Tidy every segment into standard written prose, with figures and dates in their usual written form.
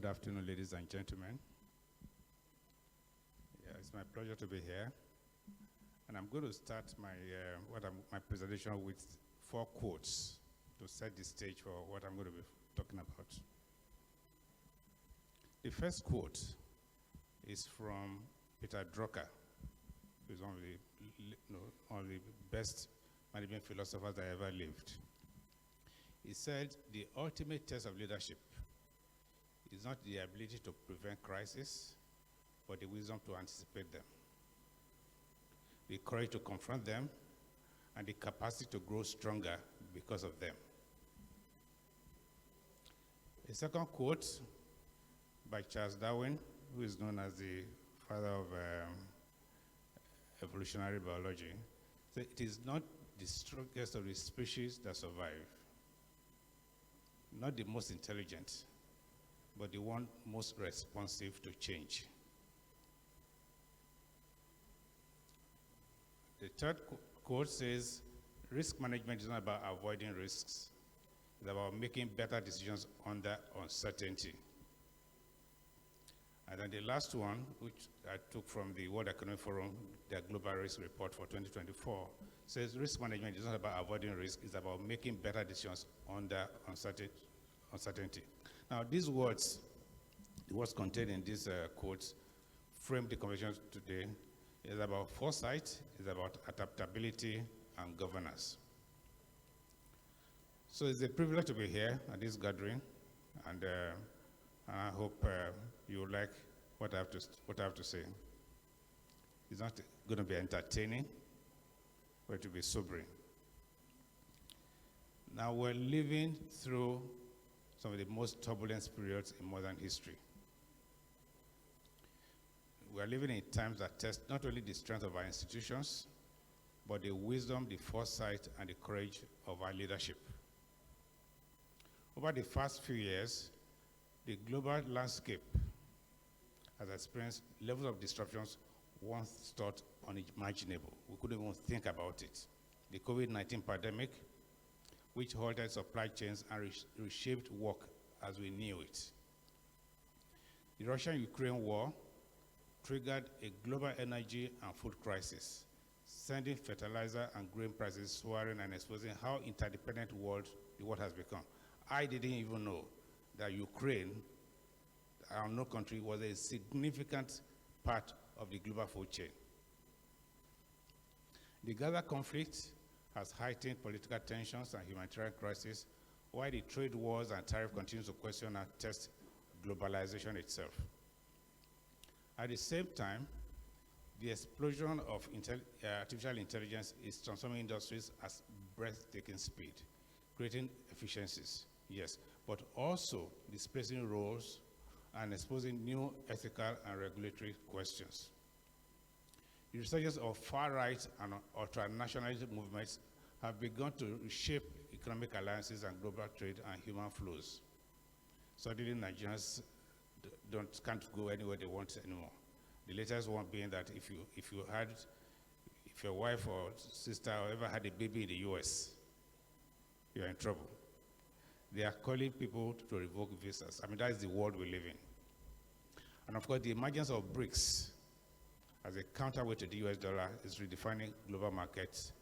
Good afternoon, ladies and gentlemen. Yeah, it's my pleasure to be here. And I'm going to start my presentation with 4 quotes to set the stage for what I'm going to be talking about. The first quote is from Peter Drucker, who is one of the best management philosophers that ever lived. He said, the ultimate test of leadership is not the ability to prevent crises, but the wisdom to anticipate them, the courage to confront them, and the capacity to grow stronger because of them. A second quote by Charles Darwin, who is known as the father of evolutionary biology, said, it is not the strongest of the species that survive, not the most intelligent, but the one most responsive to change. The third quote says, risk management is not about avoiding risks, it's about making better decisions under uncertainty. And then the last one, which I took from the World Economic Forum, their Global Risk Report for 2024, says risk management is not about avoiding risk, it's about making better decisions under uncertainty. Now, these words, the words contained in these quotes, frame the conversation today. It's about foresight, it's about adaptability and governance. So it's a privilege to be here at this gathering, and I hope you like what I have to say. It's not going to be entertaining, but it will be sobering. Now we're living through some of the most turbulent periods in modern history. We are living in times that test not only the strength of our institutions, but the wisdom, the foresight, and the courage of our leadership. Over the past few years, the global landscape has experienced levels of disruptions once thought unimaginable. We couldn't even think about it. The COVID-19 pandemic, which halted supply chains and reshaped work as we knew it. The Russia-Ukraine war triggered a global energy and food crisis, sending fertilizer and grain prices soaring and exposing how interdependent the world has become. I didn't even know that Ukraine, our no country, was a significant part of the global food chain. The Gaza conflict has heightened political tensions and humanitarian crises, while the trade wars and tariff continues to question and test globalization itself. At the same time, the explosion of artificial intelligence is transforming industries at breathtaking speed, creating efficiencies, yes, but also displacing roles and exposing new ethical and regulatory questions. The resurgence of far-right and ultra-nationalist movements have begun to reshape economic alliances and global trade and human flows. Suddenly, Nigerians can't go anywhere they want anymore. The latest one being that if your wife or sister or ever had a baby in the US, you're in trouble. They are calling people to revoke visas. I mean, that is the world we live in. And of course, the emergence of BRICS as a counterweight to the US dollar is redefining global markets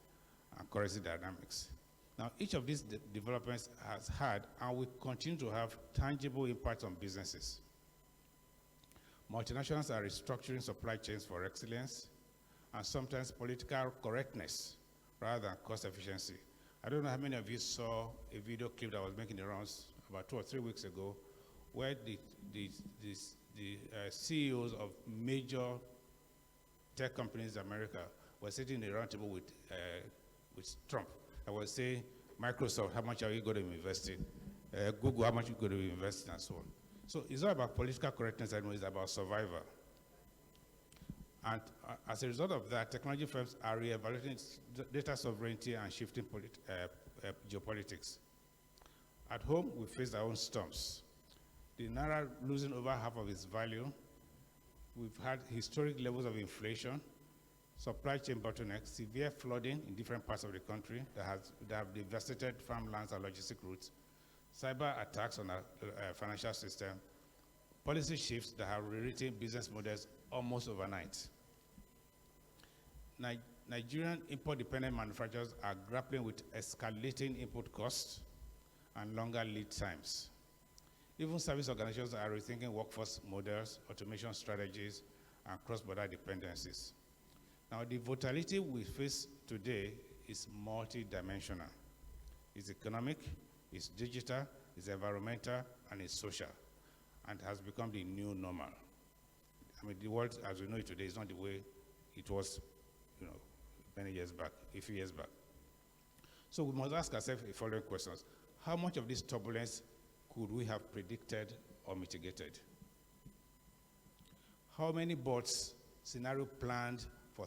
and currency dynamics. Now, each of these developments has had and will continue to have tangible impacts on businesses. Multinationals are restructuring supply chains for excellence and sometimes political correctness rather than cost efficiency. I don't know how many of you saw a video clip that was making the rounds about 2 or 3 weeks ago, where the CEOs of major tech companies in America were sitting in a round table with Trump. I was saying, Microsoft, how much are you going to invest in? Google, how much are you going to invest in, and so on. So it's not about political correctness anymore, it's about survival. And as a result of that, technology firms are reevaluating data sovereignty and shifting geopolitics. At home, we face our own storms. The Naira losing over half of its value. We've had historic levels of inflation, supply chain bottlenecks, severe flooding in different parts of the country that have devastated farmlands and logistic routes, cyber attacks on our financial system, policy shifts that have rewritten business models almost overnight. Nigerian import-dependent manufacturers are grappling with escalating input costs and longer lead times. Even service organizations are rethinking workforce models, automation strategies, and cross-border dependencies. Now, the volatility we face today is multidimensional. It's economic, it's digital, it's environmental, and it's social, and has become the new normal. I mean, the world as we know it today is not the way it was, many years back, a few years back. So we must ask ourselves the following questions. How much of this turbulence could we have predicted or mitigated? How many boards scenario planned for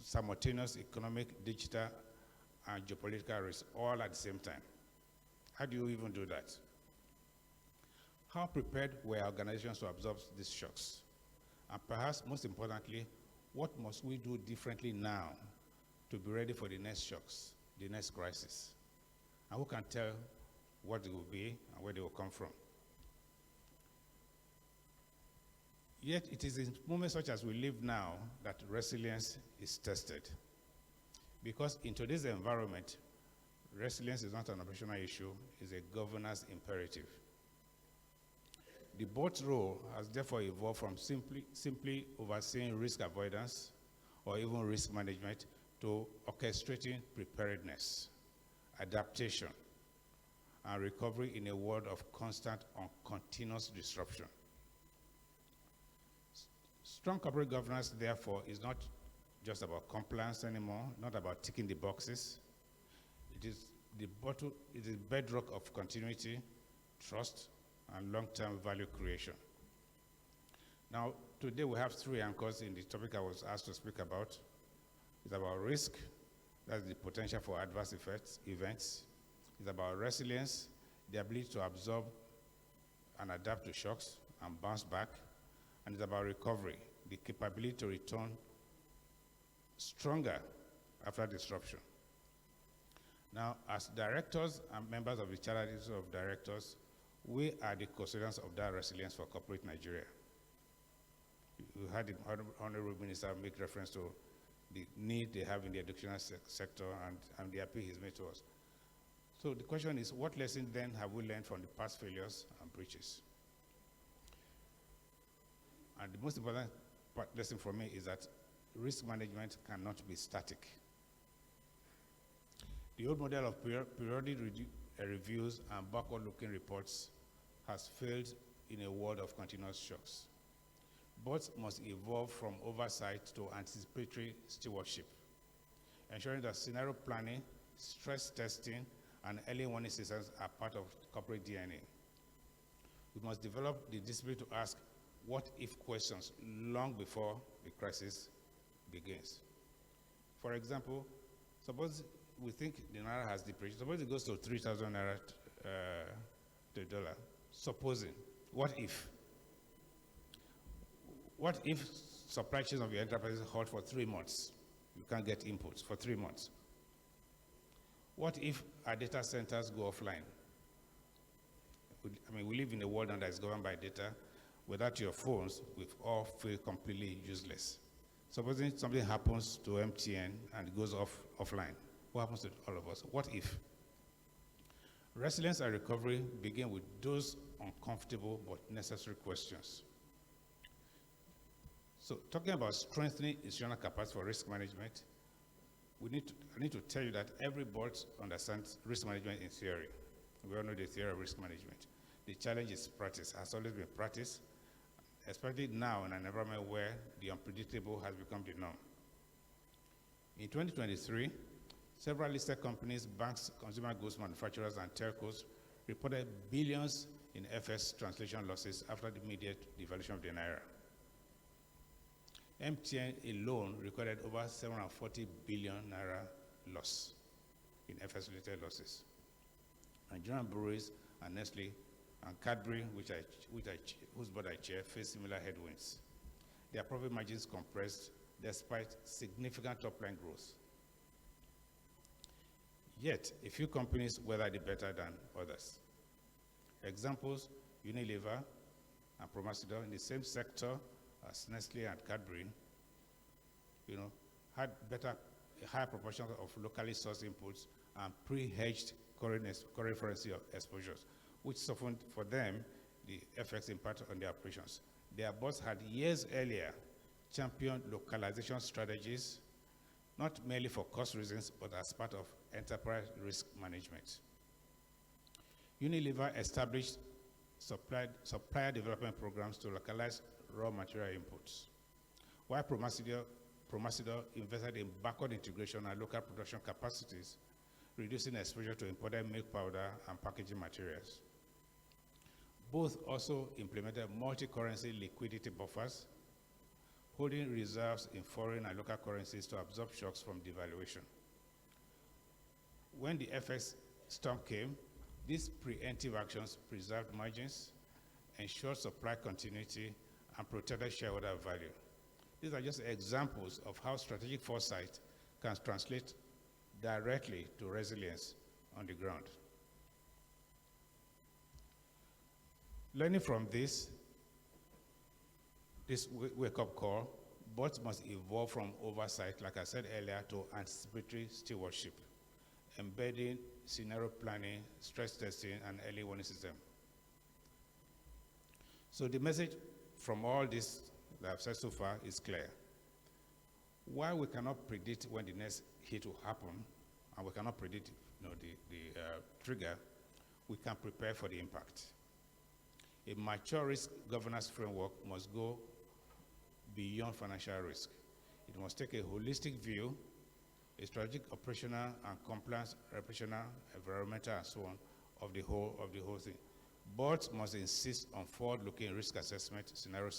simultaneous economic, digital, and geopolitical risks all at the same time? How do you even do that? How prepared were organizations to absorb these shocks? And perhaps most importantly, what must we do differently now to be ready for the next shocks, the next crisis? And who can tell what they will be and where they will come from? Yet it is in moments such as we live now that resilience is tested. Because in today's environment, resilience is not an operational issue, it's a governance imperative. The board's role has therefore evolved from simply overseeing risk avoidance or even risk management to orchestrating preparedness, adaptation, and recovery in a world of constant and continuous disruption. Strong corporate governance, therefore, is not just about compliance anymore, not about ticking the boxes. It is the bedrock of continuity, trust, and long-term value creation. Now, today we have three anchors in the topic I was asked to speak about. It's about risk, that's the potential for adverse events. It's about resilience, the ability to absorb and adapt to shocks and bounce back. And it's about recovery, the capability to return stronger after disruption. Now, as directors and members of the Charter of Directors, we are the custodians of that resilience for corporate Nigeria. You heard the Honorable Minister make reference to the need they have in the educational sector and the appeal he's made to us. So the question is, what lessons then have we learned from the past failures and breaches? And the most important lesson for me is that risk management cannot be static. The old model of periodic reviews and backward-looking reports has failed in a world of continuous shocks. Boards must evolve from oversight to anticipatory stewardship, ensuring that scenario planning, stress testing, and early warning systems are part of corporate DNA. We must develop the discipline to ask what-if questions long before the crisis begins. For example, suppose we think the Naira has depreciated. Suppose it goes to 3,000 Naira to dollar. Supposing, what if? What if supply chains of your enterprise halt for 3 months? You can't get inputs for 3 months. What if our data centers go offline? I mean, we live in a world now that is governed by data. Without your phones, we all feel completely useless. Supposing something happens to MTN and it goes offline, what happens to all of us? What if? Resilience and recovery begin with those uncomfortable but necessary questions. So talking about strengthening institutional capacity for risk management, I need to tell you that every board understands risk management in theory. We all know the theory of risk management. The challenge is practice, has always been practice, especially now in an environment where the unpredictable has become the norm. In 2023, several listed companies, banks, consumer goods manufacturers, and telcos reported billions in FX translation losses after the immediate devaluation of the Naira. MTN alone recorded over 740 billion Naira loss in FX-related losses. Nigerian breweries and Nestle and Cadbury, whose board I chair, face similar headwinds. Their profit margins compressed despite significant top-line growth. Yet, a few companies weathered it better than others. Examples, Unilever, and Promasidor in the same sector as Nestle and Cadbury, had a higher proportion of locally sourced inputs and pre-hedged current currency exposures, which softened for them the FX impact on their operations. Their boss had years earlier championed localization strategies, not merely for cost reasons, but as part of enterprise risk management. Unilever established supplier development programs to localize raw material inputs, while Promasidor invested in backward integration and local production capacities, reducing exposure to imported milk powder and packaging materials. Both also implemented multi-currency liquidity buffers, holding reserves in foreign and local currencies to absorb shocks from devaluation. When the FX storm came, these preemptive actions preserved margins, ensured supply continuity, and protected shareholder value. These are just examples of how strategic foresight can translate directly to resilience on the ground. Learning from this wake-up call, boards must evolve from oversight, like I said earlier, to anticipatory stewardship, embedding scenario planning, stress testing, and early warning system. So the message from all this that I've said so far is clear. While we cannot predict when the next hit will happen, and we cannot predict the trigger, we can prepare for the impact. A mature risk governance framework must go beyond financial risk. It must take a holistic view, a strategic, operational, and compliance, reputational, environmental, and so on, of the whole thing. Boards must insist on forward-looking risk assessment, scenario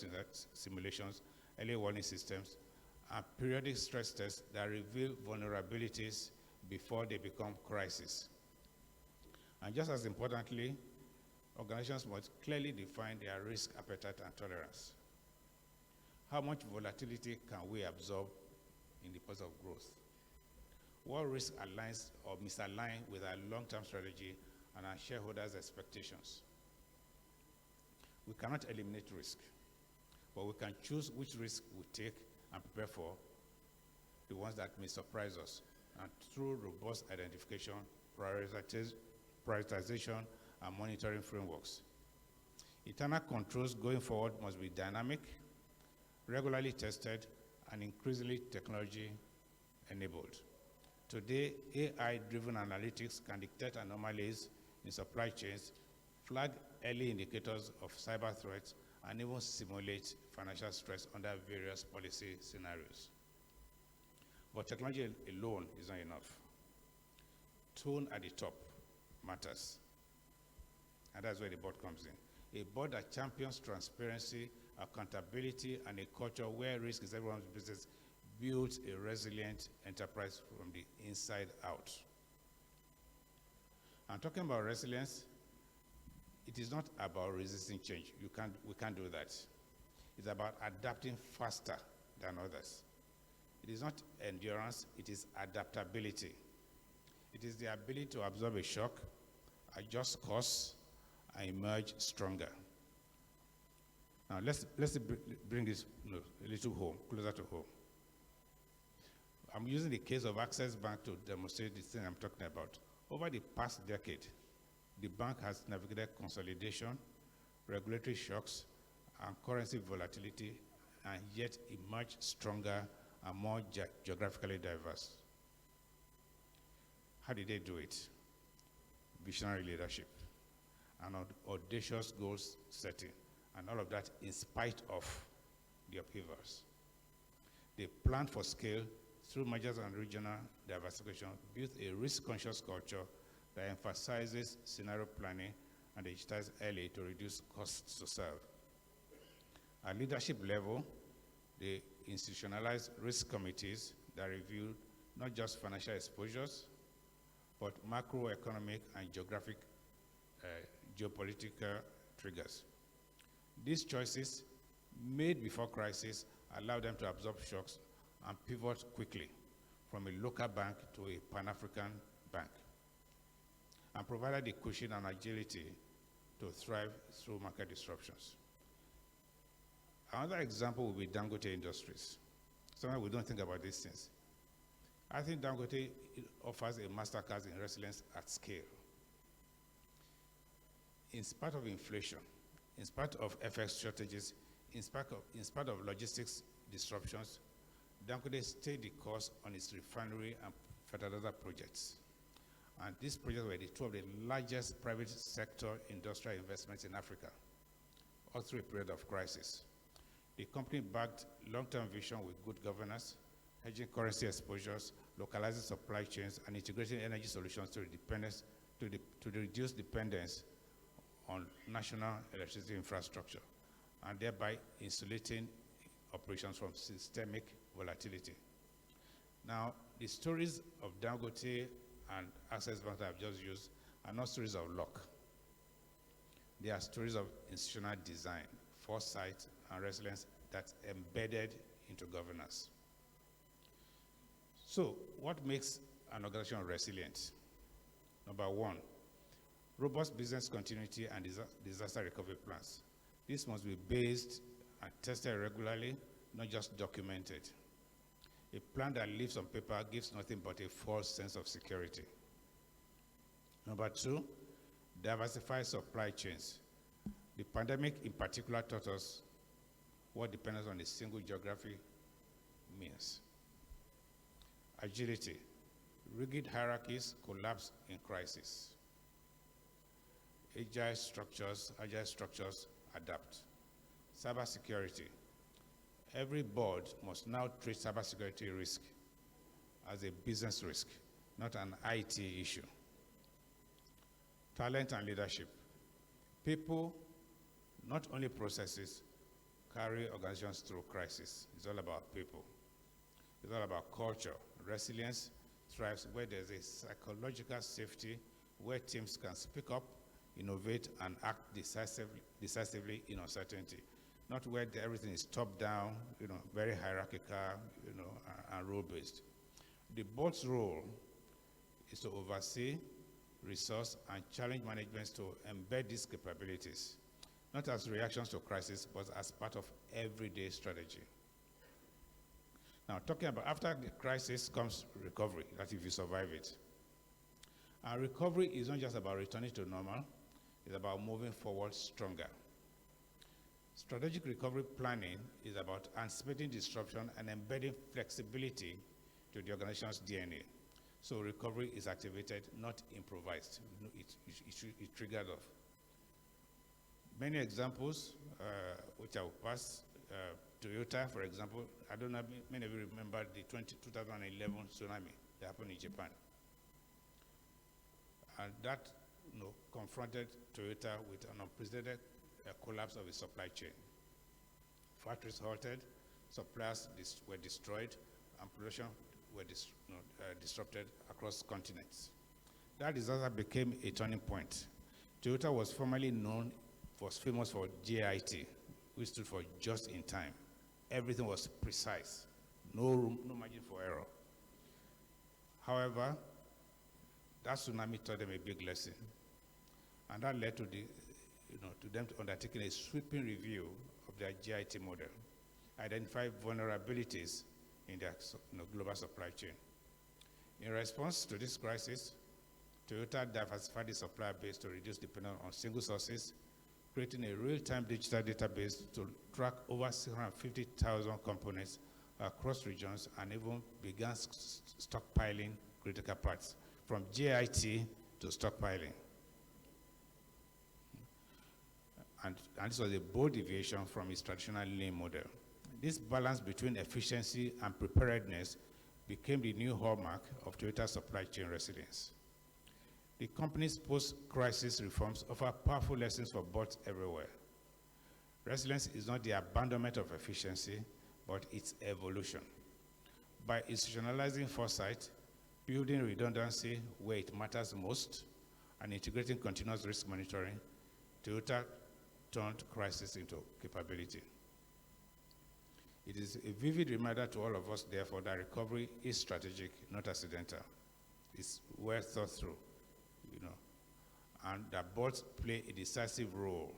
simulations, early warning systems, and periodic stress tests that reveal vulnerabilities before they become crises. And just as importantly, organizations must clearly define their risk appetite and tolerance. How much volatility can we absorb in the process of growth? What risk aligns or misalign with our long-term strategy and our shareholders' expectations? We cannot eliminate risk, but we can choose which risk we take and prepare for the ones that may surprise us, and through robust identification, prioritization, and monitoring frameworks. Internal controls going forward must be dynamic, regularly tested, and increasingly technology-enabled. Today, AI-driven analytics can detect anomalies in supply chains, flag early indicators of cyber threats, and even simulate financial stress under various policy scenarios. But technology alone is not enough. Tone at the top matters. And that's where the board comes in. A board that champions transparency, accountability, and a culture where risk is everyone's business builds a resilient enterprise from the inside out. And talking about resilience, it is not about resisting change. We can't do that. It's about adapting faster than others. It is not endurance, it is adaptability. It is the ability to absorb a shock, adjust course, and emerge stronger. Now let's bring this a little home, closer to home. I'm using the case of Access Bank to demonstrate the thing I'm talking about. Over the past decade, the bank has navigated consolidation, regulatory shocks, and currency volatility, and yet emerged stronger and more geographically diverse. How did they do it? Visionary leadership and audacious goal setting, and all of that in spite of the upheavals. They planned for scale through mergers and regional diversification, built a risk-conscious culture that emphasizes scenario planning and digitized early to reduce costs to serve. At leadership level, they institutionalized risk committees that reviewed not just financial exposures, but macroeconomic and geopolitical triggers. These choices, made before crisis, allow them to absorb shocks and pivot quickly from a local bank to a Pan-African bank, and provided the cushion and agility to thrive through market disruptions. Another example would be Dangote Industries. Sometimes we don't think about these things. I think Dangote offers a masterclass in resilience at scale. In spite of inflation, in spite of FX shortages, in spite of logistics disruptions, Dangote stayed the course on its refinery and fertilizer projects. And these projects were two of the largest private sector industrial investments in Africa, all through a period of crisis. The company backed long-term vision with good governance, hedging currency exposures, localizing supply chains, and integrating energy solutions to reduce dependence on national electricity infrastructure, and thereby insulating operations from systemic volatility. Now, the stories of Dangote and Access Bank that I've just used are not stories of luck. They are stories of institutional design, foresight, and resilience that's embedded into governance. So, what makes an organization resilient? Number one, robust business continuity and disaster recovery plans. This must be based and tested regularly, not just documented. A plan that lives on paper gives nothing but a false sense of security. Number two, diversify supply chains. The pandemic in particular taught us what dependence on a single geography means. Agility. Rigid hierarchies collapse in crisis. Agile structures adapt. Cybersecurity. Every board must now treat cybersecurity risk as a business risk, not an IT issue. Talent and leadership. People, not only processes, carry organizations through crisis. It's all about people. It's all about culture. Resilience thrives where there's a psychological safety, where teams can speak up, innovate, and act decisively in uncertainty. Not where everything is top-down, very hierarchical, and role-based. The board's role is to oversee, resource, and challenge management to embed these capabilities, not as reactions to crisis, but as part of everyday strategy. Now, talking about after the crisis comes recovery, that if you survive it. And recovery is not just about returning to normal, it's about moving forward stronger. Strategic recovery planning is about anticipating disruption and embedding flexibility to the organization's DNA. So recovery is activated, not improvised. It's triggered off. Many examples, which I will pass. Toyota, for example, I don't know if many of you remember the 2011 tsunami that happened in Japan. And that confronted Toyota with an unprecedented collapse of its supply chain. Factories halted, suppliers were destroyed, and production were disrupted across continents. That disaster became a turning point. Toyota was famous for JIT, which stood for just in time. Everything was precise, no margin for error. However, that tsunami taught them a big lesson, and that led to them undertaking a sweeping review of their GIT model, identify vulnerabilities in their global supply chain. In response to this crisis, Toyota diversified the supply base to reduce dependence on single sources, creating a real-time digital database to track over 650,000 components across regions, and even began stockpiling critical parts, from JIT to stockpiling. And this was a bold deviation from its traditional lean model. This balance between efficiency and preparedness became the new hallmark of Toyota's supply chain resilience. The company's post-crisis reforms offer powerful lessons for bots everywhere. Resilience is not the abandonment of efficiency, but its evolution. By institutionalizing foresight, building redundancy where it matters most, and integrating continuous risk monitoring, Toyota turned crisis into capability. It is a vivid reminder to all of us, therefore, that recovery is strategic, not accidental. It's well thought through, and that bots play a decisive role,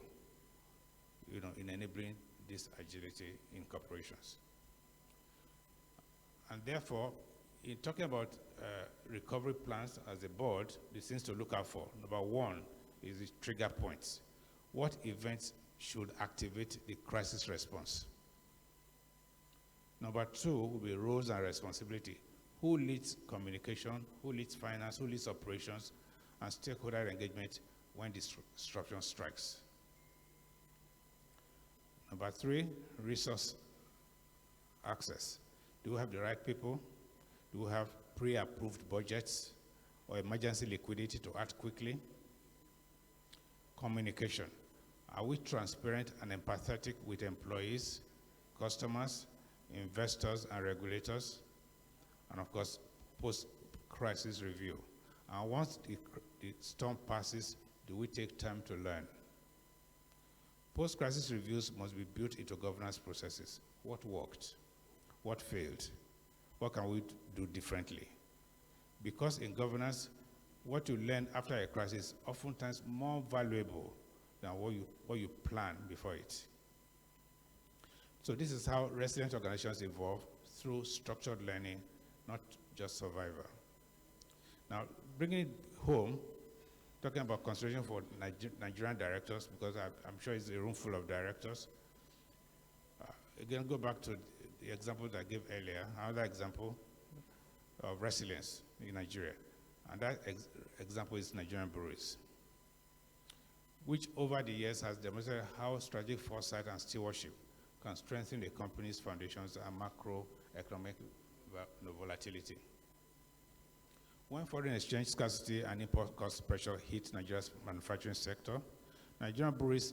in enabling this agility in corporations. And therefore, in talking about recovery plans as a board, the things to look out for. Number one is the trigger points. What events should activate the crisis response? Number two will be roles and responsibility. Who leads communication, who leads finance, who leads operations, and stakeholder engagement when disruption strikes? Number three, resource access. Do we have the right people? Do we have pre-approved budgets or emergency liquidity to act quickly? Communication. Are we transparent and empathetic with employees, customers, investors, and regulators? And of course, post-crisis review. And once the storm passes, do we take time to learn? Post-crisis reviews must be built into governance processes. What worked? What failed? What can we do differently? Because in governance, what you learn after a crisis is oftentimes more valuable than what you plan before it. So this is how resilient organizations evolve, through structured learning, not just survival. Now, bringing it home, talking about consideration for Nigerian directors, because I'm sure it's a room full of directors. Again, go back to the example that I gave earlier, another example of resilience in Nigeria. And that example is Nigerian breweries, which over the years has demonstrated how strategic foresight and stewardship can strengthen a company's foundations and macroeconomic volatility. When foreign exchange scarcity and import cost pressure hit Nigeria's manufacturing sector, Nigerian breweries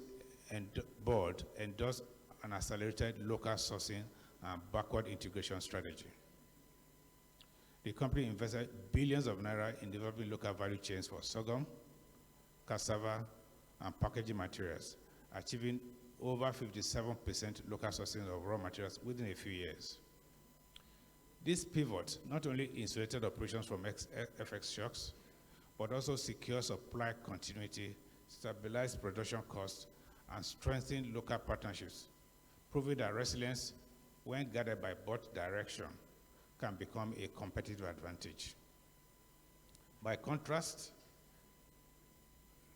board endorsed an accelerated local sourcing and backward integration strategy. The company invested billions of naira in developing local value chains for sorghum, cassava, and packaging materials, achieving over 57% local sourcing of raw materials within a few years. This pivot not only insulated operations from FX shocks, but also secured supply continuity, stabilized production costs, and strengthened local partnerships, proving that resilience, when guided by both direction, can become a competitive advantage. By contrast,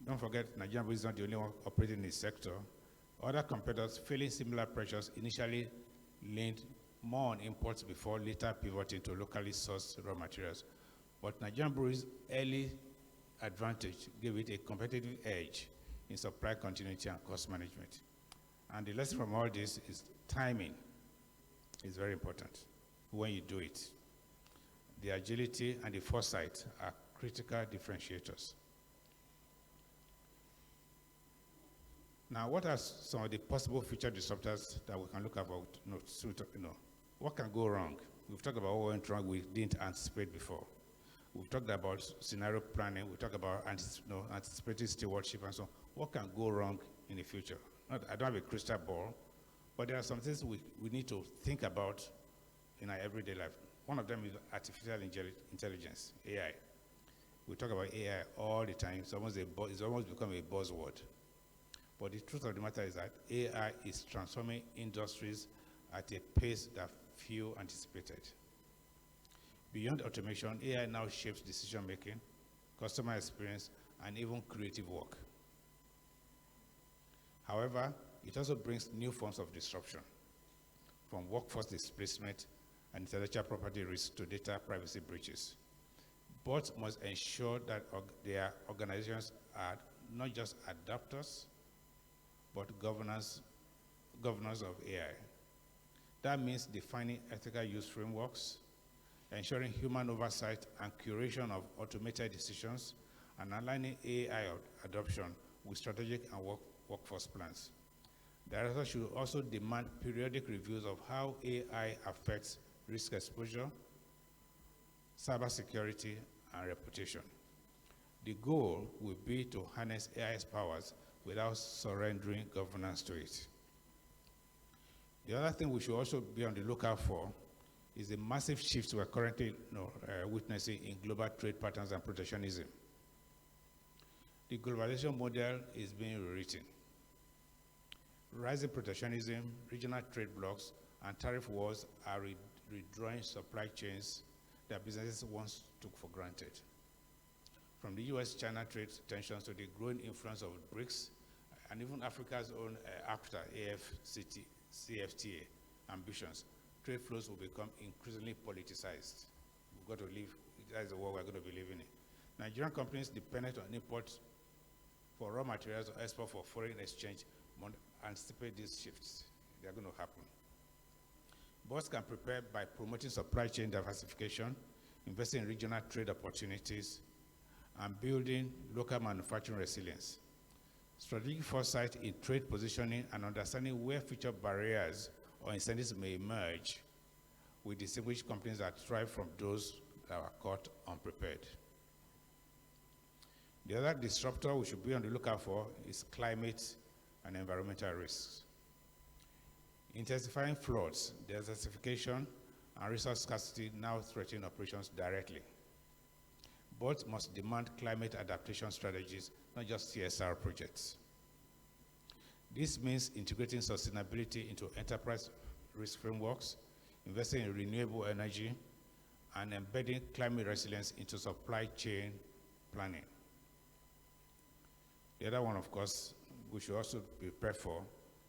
don't forget, Nigerian is not the only one operating in this sector. Other competitors feeling similar pressures initially leaned more on imports before later pivoting to locally sourced raw materials. But Nigerian breweries' early advantage gave it a competitive edge in supply continuity and cost management. And the lesson from all this is timing is very important when you do it. The agility and the foresight are critical differentiators. Now, what are some of the possible future disruptors that we can look at? What can go wrong? We've talked about what went wrong we didn't anticipate before. We've talked about scenario planning. We talked about anticipating stewardship and so on. What can go wrong in the future? I don't have a crystal ball, but there are some things we need to think about in our everyday life. One of them is artificial intelligence, AI. We talk about AI all the time. It's almost become a buzzword. But the truth of the matter is that AI is transforming industries at a pace that few anticipated. Beyond automation, AI now shapes decision-making, customer experience, and even creative work. However, it also brings new forms of disruption, from workforce displacement and intellectual property risks to data privacy breaches. Both must ensure that their organizations are not just adapters, but governors of AI. That means defining ethical use frameworks, ensuring human oversight and curation of automated decisions, and aligning AI adoption with strategic and workforce plans. Directors should also demand periodic reviews of how AI affects risk exposure, cybersecurity, and reputation. The goal will be to harness AI's powers without surrendering governance to it. The other thing we should also be on the lookout for is the massive shifts we're currently witnessing in global trade patterns and protectionism. The globalization model is being rewritten. Rising protectionism, regional trade blocs, and tariff wars are redrawing supply chains that businesses once took for granted. From the US-China trade tensions to the growing influence of BRICS, and even Africa's own AFTA, CFTA ambitions, trade flows will become increasingly politicized. We've got to live, that is the world we're going to be living in. Nigerian companies dependent on imports for raw materials or export for foreign exchange must anticipate these shifts. They're going to happen. Boards can prepare by promoting supply chain diversification, investing in regional trade opportunities, and building local manufacturing resilience. Strategic foresight in trade positioning and understanding where future barriers or incentives may emerge will distinguish companies that thrive from those that are caught unprepared. The other disruptor we should be on the lookout for is climate and environmental risks. Intensifying floods, desertification, and resource scarcity now threaten operations directly. Boards must demand climate adaptation strategies, not just CSR projects. This means integrating sustainability into enterprise risk frameworks, investing in renewable energy, and embedding climate resilience into supply chain planning. The other one, of course, we should also be prepared for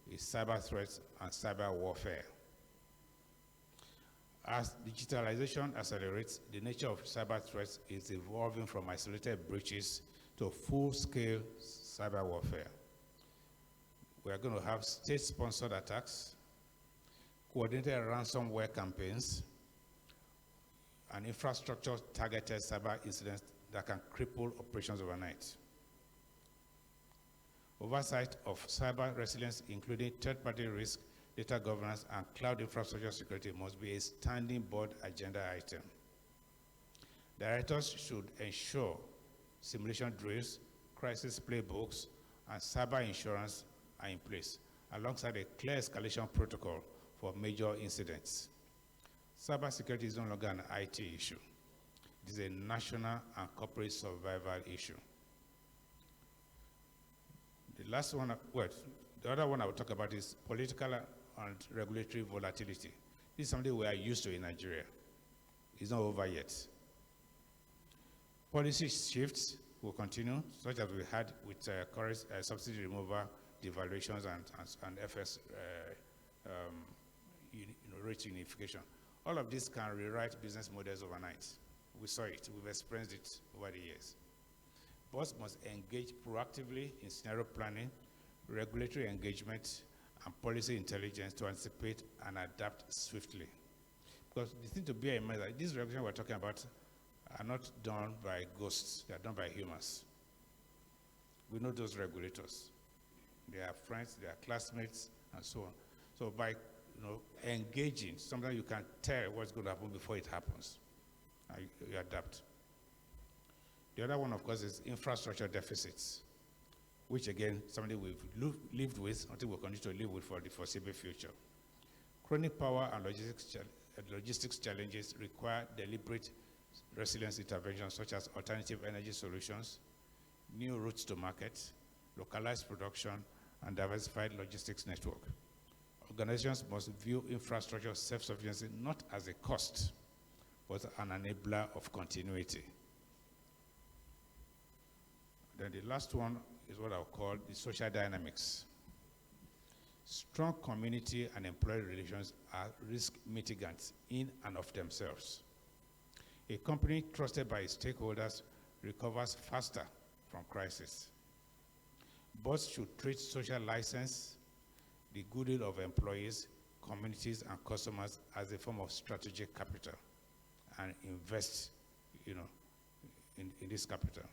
is cyber threats and cyber warfare. As digitalization accelerates, the nature of cyber threats is evolving from isolated breaches to full-scale cyber warfare. We are going to have state-sponsored attacks, coordinated ransomware campaigns, and infrastructure-targeted cyber incidents that can cripple operations overnight. Oversight of cyber resilience, including third-party risk, data governance, and cloud infrastructure security must be a standing board agenda item. Directors should ensure simulation drills, crisis playbooks, and cyber insurance are in place, alongside a clear escalation protocol for major incidents. Cybersecurity is no longer an IT issue. It is a national and corporate survival issue. The last one, the other one I will talk about is political and regulatory volatility. This is something we are used to in Nigeria. It's not over yet. Policy shifts will continue, such as we had with subsidy removal, devaluations, and FS rate unification. All of this can rewrite business models overnight. We saw it, we've experienced it over the years. Boards must engage proactively in scenario planning, regulatory engagement, and policy intelligence to anticipate and adapt swiftly. Because the thing to bear in mind is that these regulations we're talking about are not done by ghosts, they are done by humans. We know those regulators. They are friends, they are classmates, and so on. So by engaging, sometimes you can tell what's going to happen before it happens. You adapt. The other one, of course, is infrastructure deficits, which again, something we've lived with, until we'll continue to live with for the foreseeable future. Chronic power and logistics challenges require deliberate resilience interventions such as alternative energy solutions, new routes to market, localized production, and diversified logistics network. Organizations must view infrastructure self-sufficiency not as a cost, but an enabler of continuity. Then the last one is what I'll call the social dynamics. Strong community and employee relations are risk mitigants in and of themselves. A company trusted by its stakeholders recovers faster from crisis. Boards should treat social license, the goodwill of employees, communities, and customers as a form of strategic capital and invest in this capital.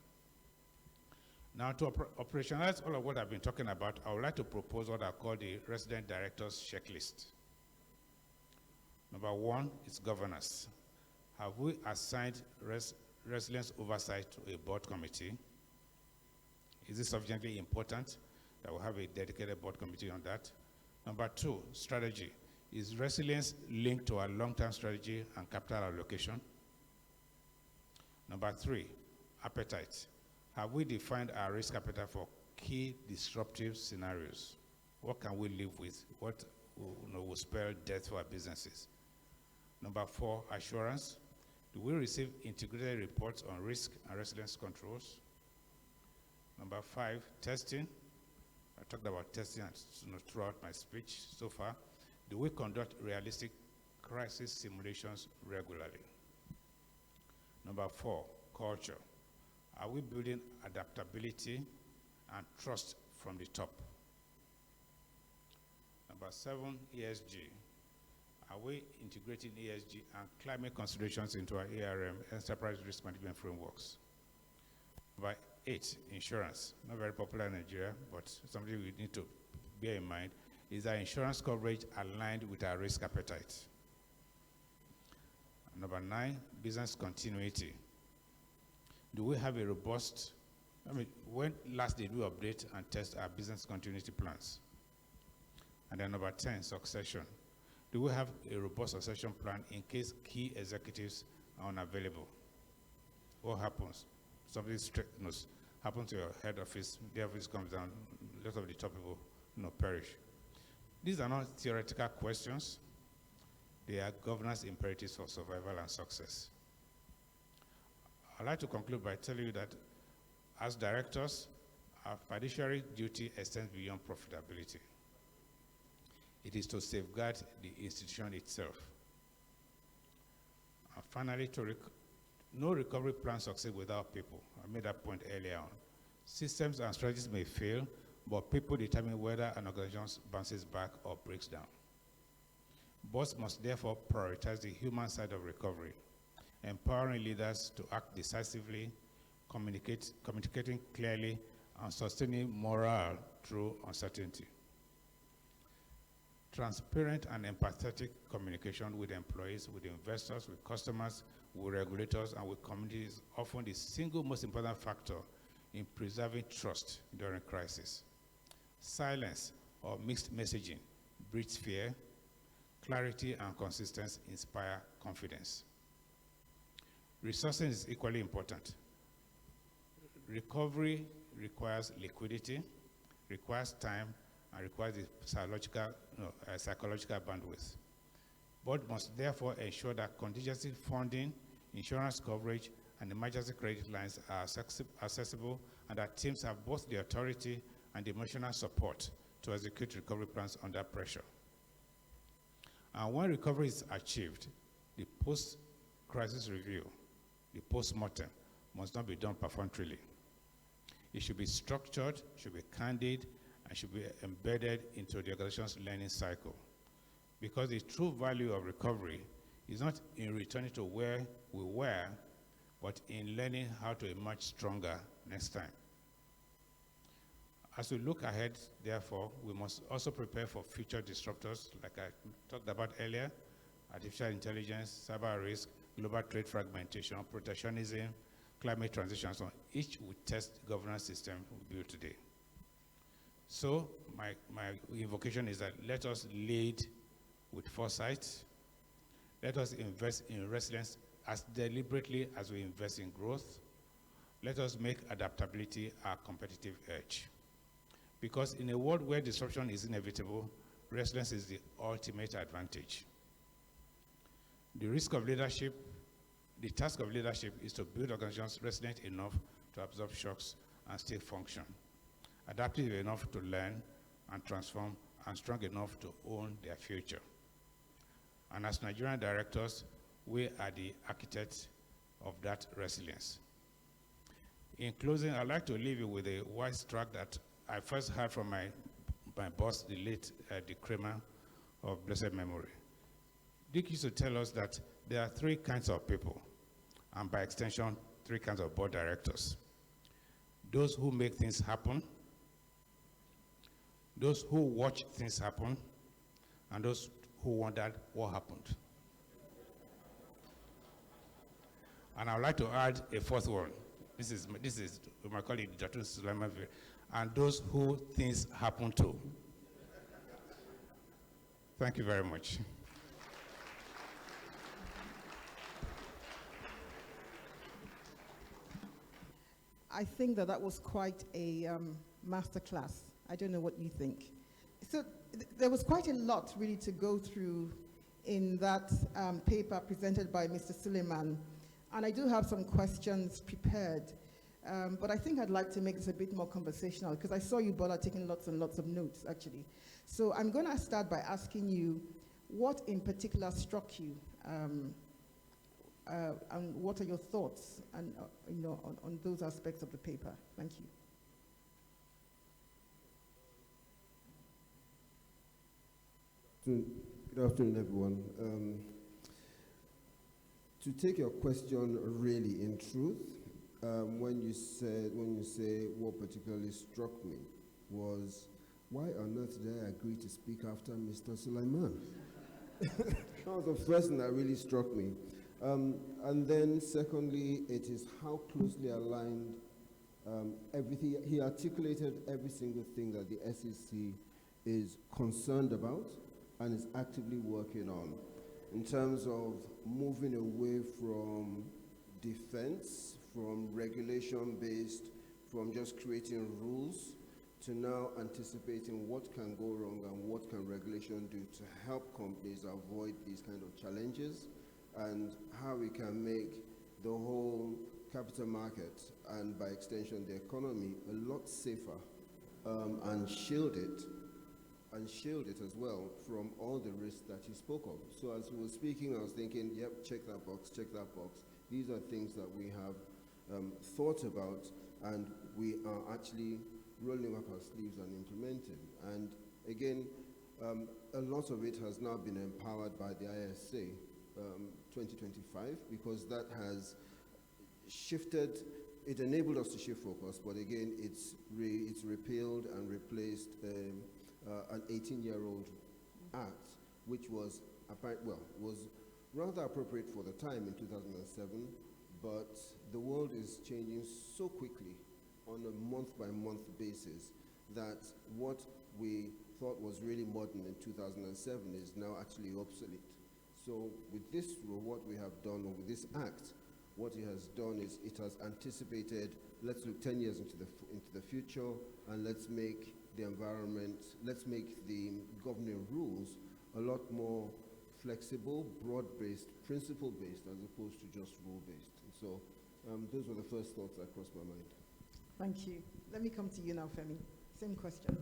Now, to operationalize all of what I've been talking about, I would like to propose what I call the resident directors checklist. Number one is governance. Have we assigned resilience oversight to a board committee? Is it sufficiently important that we have a dedicated board committee on that? Number two, strategy. Is resilience linked to our long-term strategy and capital allocation? Number three, appetite. Have we defined our risk appetite for key disruptive scenarios? What can we live with? What will spell death for our businesses? Number 4, assurance. Do we receive integrated reports on risk and resilience controls? Number 5, testing. I talked about testing throughout my speech so far. Do we conduct realistic crisis simulations regularly? Number 4, culture. Are we building adaptability and trust from the top? Number 7, ESG. Are we integrating ESG and climate considerations into our ARM, enterprise risk management frameworks? Number 8, insurance. Not very popular in Nigeria, but something we need to bear in mind. Is our insurance coverage aligned with our risk appetite? Number 9, business continuity. Do we have a robust, when last did we update and test our business continuity plans? And then number 10, succession. Do we have a robust succession plan in case key executives are unavailable? What happens? Something happens to your head office, the office comes down, a lot of the top people perish. These are not theoretical questions. They are governance imperatives for survival and success. I'd like to conclude by telling you that as directors, our fiduciary duty extends beyond profitability. It is to safeguard the institution itself. And finally, no recovery plan succeeds without people. I made that point earlier on. Systems and strategies may fail, but people determine whether an organization bounces back or breaks down. Boards must therefore prioritize the human side of recovery, empowering leaders to act decisively, communicating clearly, and sustaining morale through uncertainty. Transparent and empathetic communication with employees, with investors, with customers, with regulators, and with communities is often the single most important factor in preserving trust during crisis. Silence or mixed messaging breeds fear. Clarity and consistency inspire confidence. Resourcing is equally important. Recovery requires liquidity, requires time, and requires the psychological bandwidth. Board must therefore ensure that contingency funding, insurance coverage, and emergency credit lines are accessible, and that teams have both the authority and the emotional support to execute recovery plans under pressure. And when recovery is achieved, the post-crisis review, the post-mortem, must not be done perfunctorily. It should be structured, should be candid, and should be embedded into the organization's learning cycle. Because the true value of recovery is not in returning to where we were, but in learning how to emerge stronger next time. As we look ahead, therefore, we must also prepare for future disruptors, like I talked about earlier: artificial intelligence, cyber risk, global trade fragmentation, protectionism, climate transition, so on. Each will test the governance system we build today. So my invocation is that let us lead with foresight. Let us invest in resilience as deliberately as we invest in growth. Let us make adaptability our competitive edge. Because in a world where disruption is inevitable, resilience is the ultimate advantage. The task of leadership is to build organizations resilient enough to absorb shocks and still function, adaptive enough to learn and transform, and strong enough to own their future. And as Nigerian directors, we are the architects of that resilience. In closing, I'd like to leave you with a wise track that I first heard from my boss, the late Dick Kramer of blessed memory. Dick used to tell us that there are 3 kinds of people, and by extension, 3 kinds of board directors. Those who make things happen, those who watch things happen, and those who wondered what happened. And I would like to add a 4th one. This is my colleague, Jatun Sulaiman, and those who things happen to. Thank you very much. I think that was quite a masterclass. I don't know what you think. So there was quite a lot really to go through in that paper presented by Mr. Suleiman. And I do have some questions prepared. But I think I'd like to make this a bit more conversational because I saw you, Bola, taking lots and lots of notes, actually. So I'm going to start by asking you what in particular struck you, and what are your thoughts and, on those aspects of the paper? Thank you. Good afternoon, everyone. To take your question really in truth, when you say what particularly struck me was, why on earth did I agree to speak after Mr. Suleiman? That was the first thing that really struck me. And then secondly, it is how closely aligned everything, he articulated every single thing that the SEC is concerned about and is actively working on in terms of moving away from defense, from regulation-based, from just creating rules, to now anticipating what can go wrong and what can regulation do to help companies avoid these kind of challenges, and how we can make the whole capital market and by extension the economy a lot safer, and shield it as well from all the risks that he spoke of. So as he was speaking, I was thinking, yep, check that box, check that box. These are things that we have thought about, and we are actually rolling up our sleeves and implementing. And again, a lot of it has now been empowered by the ISA 2025, because that has shifted, it enabled us to shift focus, but again, it's repealed and replaced an 18-year-old act, which was rather appropriate for the time in 2007, but the world is changing so quickly on a month-by-month basis that what we thought was really modern in 2007 is now actually obsolete. So with this, what we have done, or with this act, what it has done is it has anticipated, let's look 10 years into the future, and let's make the environment, let's make the governing rules a lot more flexible, broad-based, principle-based, as opposed to just rule-based. And so those were the first thoughts that crossed my mind. Thank you. Let me come to you now, Femi. Same question.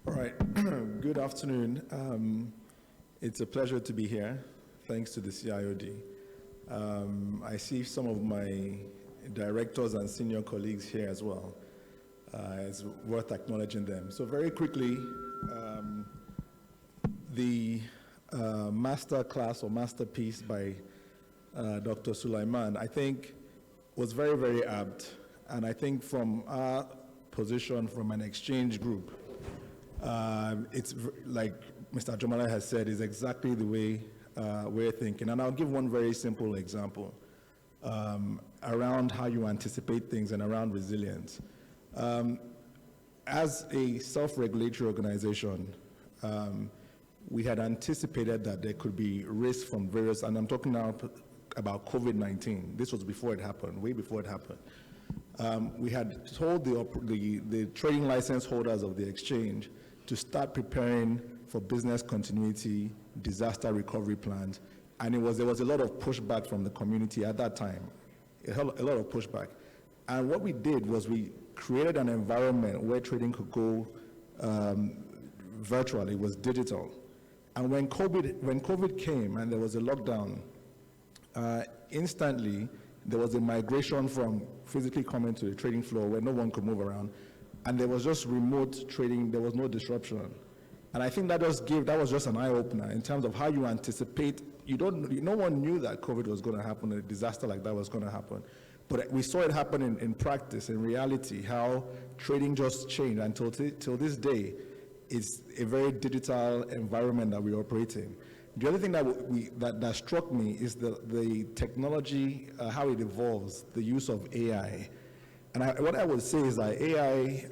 All right. Good afternoon. It's a pleasure to be here. Thanks to the CIoD. I see some of my directors and senior colleagues here as well. It's worth acknowledging them. So very quickly, the master class or masterpiece by Dr. Suleiman, I think, was very, very apt. And I think from our position from an exchange group, it's like Mr. Jomala has said, is exactly the way we're thinking. And I'll give one very simple example around how you anticipate things and around resilience. As a self-regulatory organization, we had anticipated that there could be risks from various, and I'm talking now about COVID-19. This was before it happened, way before it happened. We had told the trading license holders of the exchange to start preparing for business continuity, disaster recovery plans, and there was a lot of pushback from the community at that time, a lot of pushback. And what we did was we created an environment where trading could go virtually, it was digital. And when COVID came and there was a lockdown, instantly there was a migration from physically coming to the trading floor where no one could move around, and there was just remote trading, there was no disruption. And I think that was just an eye-opener in terms of how you anticipate. No one knew that COVID was going to happen, a disaster like that was going to happen. But we saw it happen in practice, in reality, how trading just changed. And till this day, it's a very digital environment that we operate in. The other thing that struck me is the technology, how it evolves, the use of AI. And what I would say is that AI,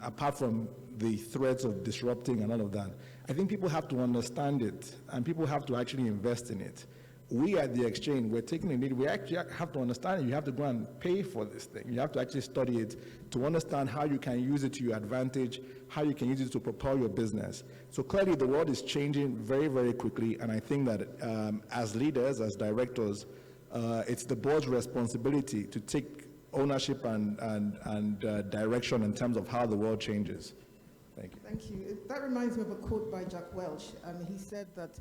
apart from the threats of disrupting and all of that, I think people have to understand it, and people have to actually invest in it. we at the exchange, we're taking the lead. We actually have to understand it. You have to go and pay for this thing. You have to actually study it to understand how you can use it to your advantage, how you can use it to propel your business. So clearly the world is changing very, very quickly, and I think that as leaders, as directors, it's the board's responsibility to take ownership and direction in terms of how the world changes. Thank you. Thank you. That reminds me of a quote by Jack Welch. He said that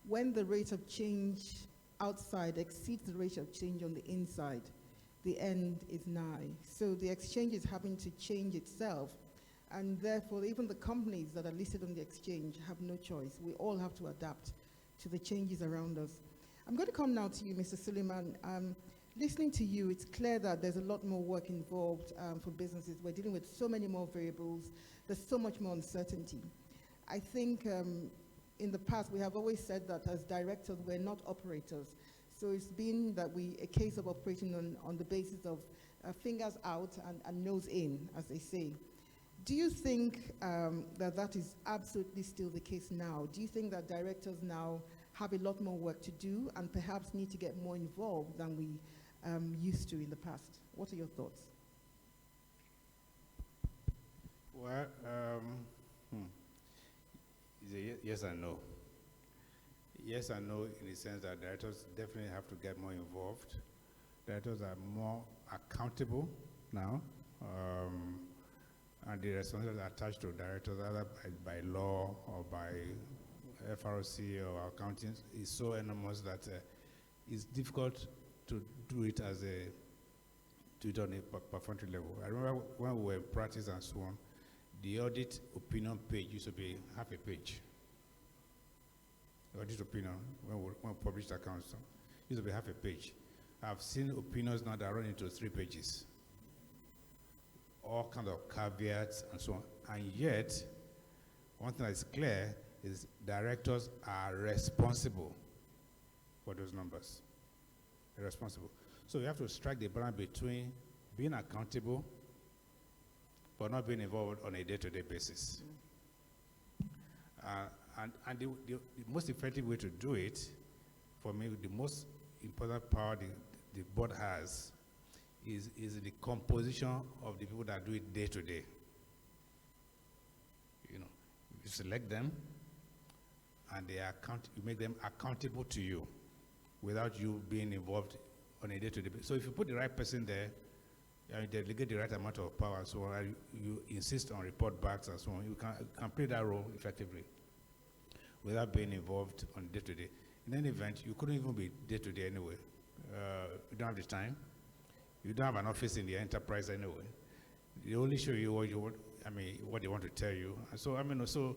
when the rate of change outside exceeds the rate of change on the inside, the end is nigh. So the exchange is having to change itself, and therefore even the companies that are listed on the exchange have no choice. We all have to adapt to the changes around us. I'm going to come now to you, Mr. Suleiman. Listening to you, it's clear that there's a lot more work involved for businesses. We're dealing with so many more variables. There's so much more uncertainty. I think in the past, we have always said that as directors, we're not operators. So it's been that a case of operating on the basis of fingers out and nose in, as they say. Do you think that is absolutely still the case now? Do you think that directors now have a lot more work to do and perhaps need to get more involved than we used to in the past? What are your thoughts? Well, yes and no. Yes and no in the sense that directors definitely have to get more involved. Directors are more accountable now, and the responsibilities attached to directors, either by law or by FRC or accounting, is so enormous that it's difficult to do it on a perfunctory level. I remember when we were in practice and so on, the audit opinion page used to be half a page. The audit opinion, when we published accounts, used to be half a page. I've seen opinions now that run into 3 pages. All kinds of caveats and so on. And yet, one thing that is clear is directors are responsible for those numbers. They're responsible. So you have to strike the balance between being accountable but not being involved on a day-to-day basis. And the most effective way to do it, for me, the most important power the board has is the composition of the people that do it day-to-day. You know, you select them, and you make them accountable to you without you being involved on a day-to-day basis. So if you put the right person there, you delegate the right amount of power, so you insist on report backs and so on, you can play that role effectively without being involved on day-to-day. In any event, you couldn't even be day-to-day anyway. You don't have the time. You don't have an office in the enterprise anyway. They only show you what they want to tell you. And so, so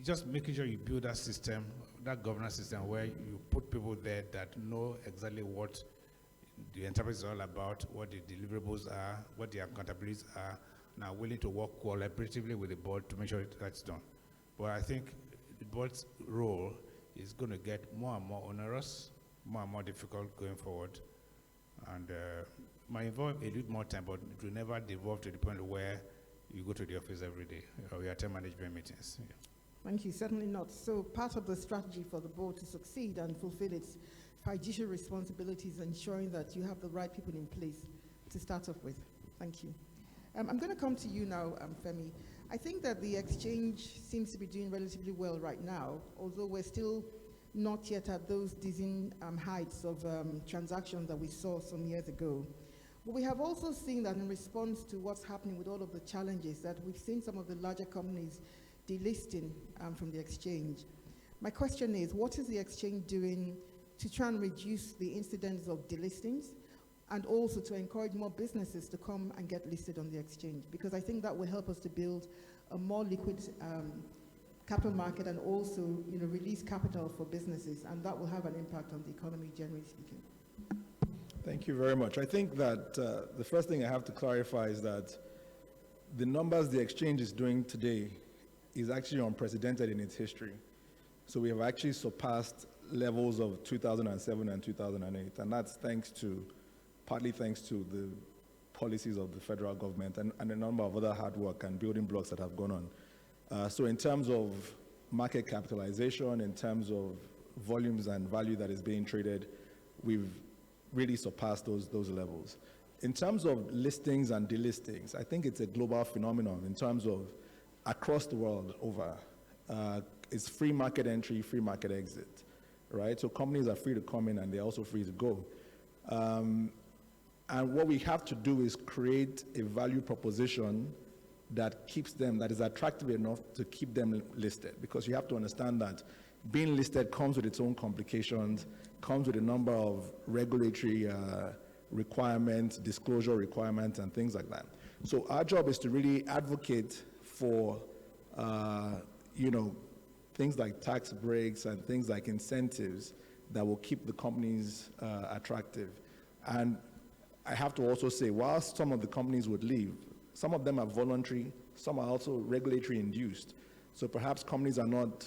just making sure you build that system, that governance system where you put people there that know exactly what the enterprise is all about, what the deliverables are, what the accountabilities are, and are willing to work collaboratively with the board to make sure that's done. But I think the board's role is going to get more and more onerous, more and more difficult going forward. And might involve a little more time, but it will never devolve to the point where you go to the office every day or you attend management meetings. Yeah. Thank you, certainly not. So part of the strategy for the board to succeed and fulfill its fiduciary responsibilities, ensuring that you have the right people in place to start off with. Thank you. I'm going to come to you now, Femi. I think that the exchange seems to be doing relatively well right now, although we're still not yet at those dizzying heights of transactions that we saw some years ago. But we have also seen that in response to what's happening with all of the challenges, that we've seen some of the larger companies delisting from the exchange. My question is, what is the exchange doing to try and reduce the incidence of delistings and also to encourage more businesses to come and get listed on the exchange? Because I think that will help us to build a more liquid capital market and also release capital for businesses, and that will have an impact on the economy, generally speaking. Thank you very much. I think that the first thing I have to clarify is that the numbers the exchange is doing today is actually unprecedented in its history. So we have actually surpassed levels of 2007 and 2008, and that's partly thanks to the policies of the federal government and a number of other hard work and building blocks that have gone on. So in terms of market capitalization, in terms of volumes and value that is being traded, we've really surpassed those levels. In terms of listings and delistings, I think it's a global phenomenon in terms of across the world over. It's free market entry, free market exit, right? So companies are free to come in and they're also free to go. And what we have to do is create a value proposition that keeps them, that is attractive enough to keep them listed. Because you have to understand that being listed comes with its own complications, comes with a number of regulatory requirements, disclosure requirements, and things like that. So our job is to really advocate for, things like tax breaks and things like incentives that will keep the companies attractive. And I have to also say, whilst some of the companies would leave, some of them are voluntary, some are also regulatory induced. So perhaps companies are not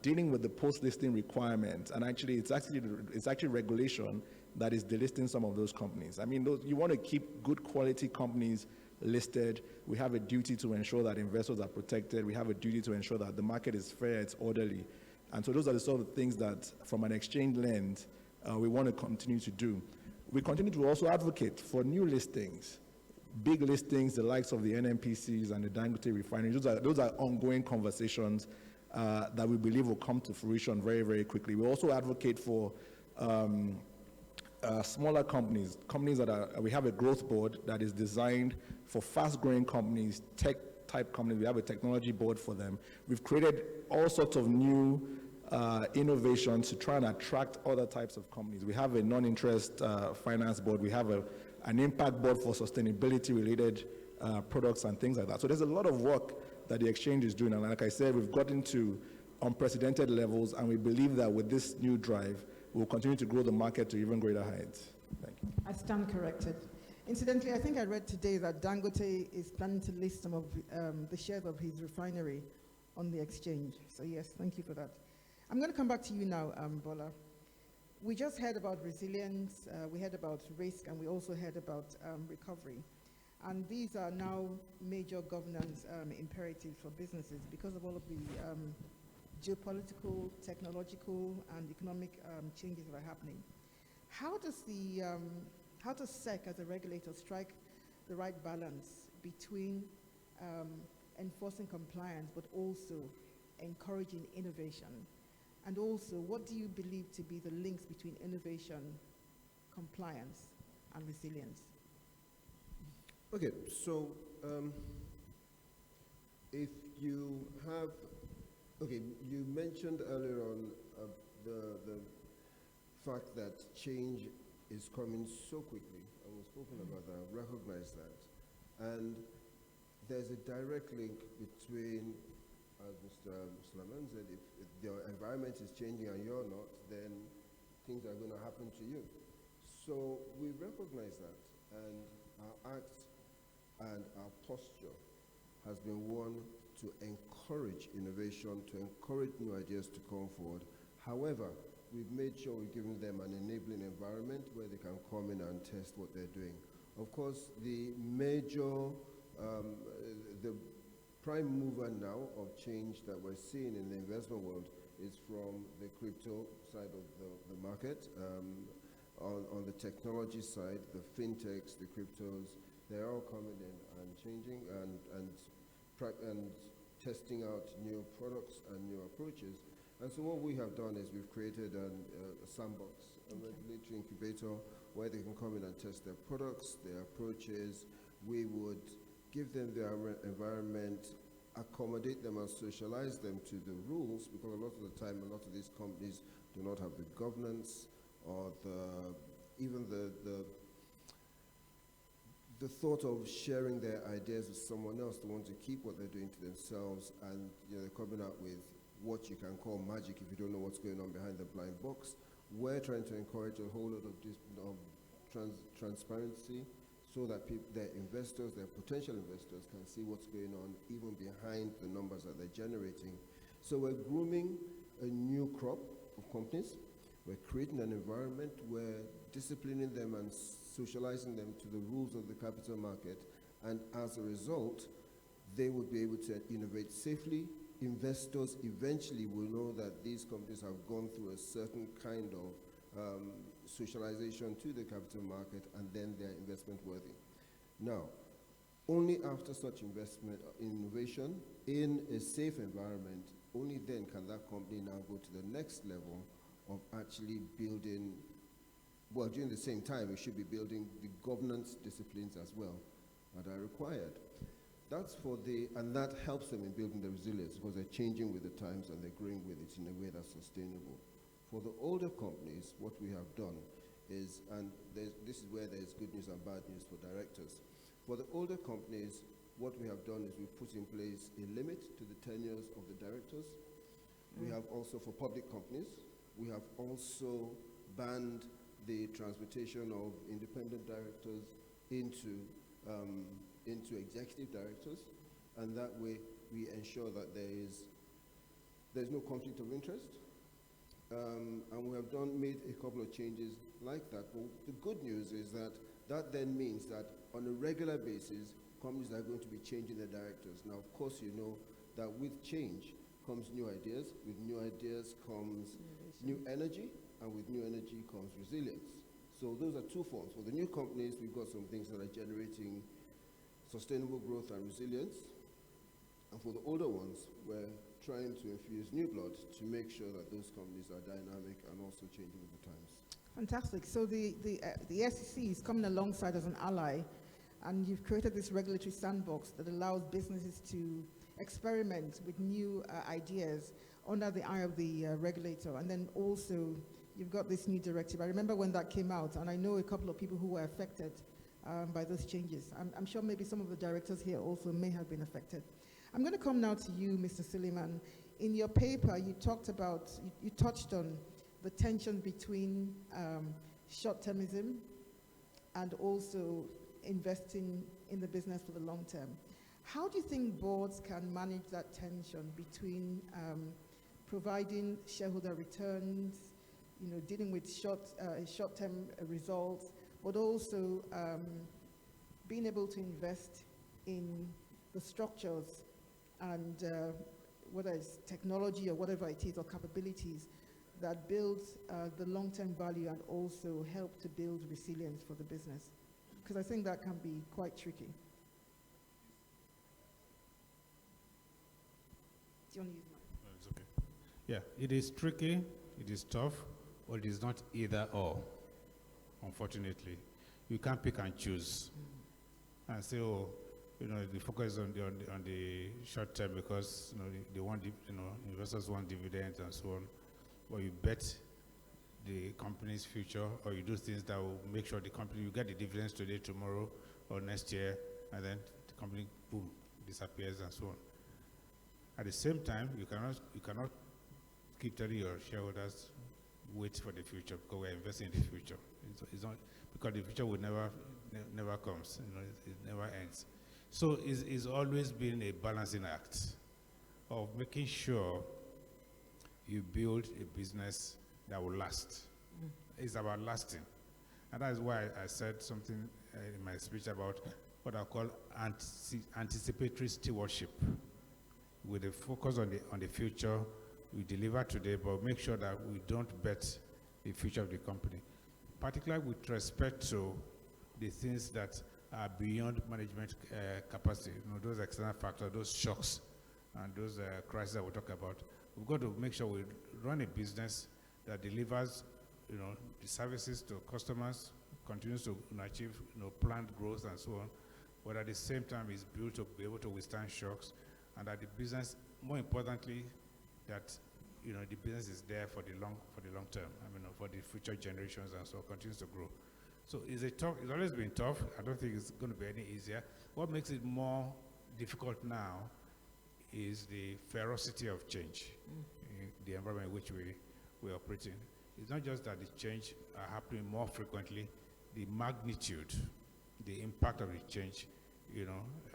dealing with the post-listing requirements, and actually it's actually regulation that is delisting some of those companies. I mean, you want to keep good quality companies listed. We have a duty to ensure that investors are protected. We have a duty to ensure that the market is fair, it's orderly. And so those are the sort of things that, from an exchange lens, we want to continue to do. We continue to also advocate for new listings, big listings, the likes of the NNPCs and the Dangote refineries. Those are ongoing conversations that we believe will come to fruition very, very quickly. We also advocate for smaller companies that we have a growth board that is designed for fast-growing companies, tech-type companies. We have a technology board for them. We've created all sorts of new innovations to try and attract other types of companies. We have a non-interest finance board. We have an impact board for sustainability-related products and things like that. So there's a lot of work that the exchange is doing. And like I said, we've gotten to unprecedented levels, and we believe that with this new drive, we'll continue to grow the market to even greater heights. Thank you. I stand corrected. Incidentally, I think I read today that Dangote is planning to list some of the shares of his refinery on the exchange. So yes, thank you for that. I'm going to come back to you now, Bola. We just heard about resilience, we heard about risk, and we also heard about recovery. And these are now major governance imperatives for businesses because of all of the geopolitical, technological, and economic changes that are happening. How does SEC as a regulator strike the right balance between enforcing compliance but also encouraging innovation? And also, what do you believe to be the links between innovation, compliance, and resilience? Okay, so if you have, you mentioned earlier on the fact that change is coming so quickly, and we've spoken about that, recognize that. And there's a direct link between, as Mr. Sulaiman said, if the environment is changing and you're not, then things are going to happen to you. So we recognize that, and our act and our posture has been one to encourage innovation, to encourage new ideas to come forward. However, we've made sure we've given them an enabling environment where they can come in and test what they're doing. Of course, the major, the prime mover now of change that we're seeing in the investment world is from the crypto side of the market. On the technology side, the fintechs, the cryptos, they're all coming in and changing and testing out new products and new approaches. And so what we have done is we've created a sandbox, a regulatory incubator, where they can come in and test their products, their approaches. We would give them their environment, accommodate them and socialize them to the rules, because a lot of the time, a lot of these companies do not have the governance or even the thought of sharing their ideas with someone else. They want to keep what they're doing to themselves, and they're coming out with what you can call magic if you don't know what's going on behind the blind box. We're trying to encourage a whole lot of transparency so that their investors, their potential investors, can see what's going on even behind the numbers that they're generating. So we're grooming a new crop of companies. We're creating an environment where disciplining them and socializing them to the rules of the capital market, and as a result, they would be able to innovate safely, investors eventually will know that these companies have gone through a certain kind of socialization to the capital market, and then they're investment worthy. Now, only after such investment innovation in a safe environment, only then can that company now go to the next level of actually building, well, during the same time, it should be building the governance disciplines as well that are required. That's for and that helps them in building the resilience, because they're changing with the times and they're growing with it in a way that's sustainable. For the older companies, what we have done is, and this is where there's good news and bad news for directors. For the older companies, what we have done is we've put in place a limit to the tenures of the directors. We have also, for public companies, we have also banned the transmutation of independent directors into executive directors, and that way we ensure that there's no conflict of interest. And we have made a couple of changes like that. But the good news is that then means that on a regular basis, companies are going to be changing their directors. Now, of course, you know that with change comes new ideas. With new ideas comes new energy, and with new energy comes resilience. So those are two forms. For the new companies, we've got some things that are generating sustainable growth and resilience. And for the older ones, we're trying to infuse new blood to make sure that those companies are dynamic and also changing with the times. Fantastic. So the SEC is coming alongside as an ally, and you've created this regulatory sandbox that allows businesses to experiment with new ideas under the eye of the regulator. And then also, you've got this new directive. I remember when that came out, and I know a couple of people who were affected by those changes. I'm sure maybe some of the directors here also may have been affected. I'm going to come now to you, Mr. Suleiman. In your paper, you touched on the tension between short-termism and also investing in the business for the long term. How do you think boards can manage that tension between providing shareholder returns, dealing with short-term results, but also being able to invest in the structures and whether it's technology or whatever it is, or capabilities that builds the long-term value and also help to build resilience for the business? Because I think that can be quite tricky. Do you want to use mine? It's okay. Yeah, it is tricky, it is tough, but it is not either or, unfortunately. You can't pick and choose and say, oh, the focus on the short term because they want, investors want dividends and so on. But you bet the company's future, or you do things that will make sure the company, you get the dividends today, tomorrow, or next year, and then the company, boom, disappears and so on. At the same time, you cannot keep telling your shareholders, wait for the future, because we're investing in the future. It's not, because the future will never comes, it never ends. So it's always been a balancing act of making sure you build a business that will last. It's about lasting. And that is why I said something in my speech about what I call anticipatory stewardship. With a focus on the future, we deliver today, but make sure that we don't bet the future of the company. Particularly with respect to the things that are beyond management capacity, those external factors, those shocks, and those crises that we talk about. We've got to make sure we run a business that delivers, the services to customers, continues to achieve, planned growth and so on, but at the same time is built to be able to withstand shocks, and that the business, more importantly, that the business is there for the long term. For the future generations and so on, continues to grow. So it's always been tough. I don't think it's going to be any easier. What makes it more difficult now is the ferocity of change in the environment in which we operate in. It's not just that the change are happening more frequently, the magnitude, the impact of the change,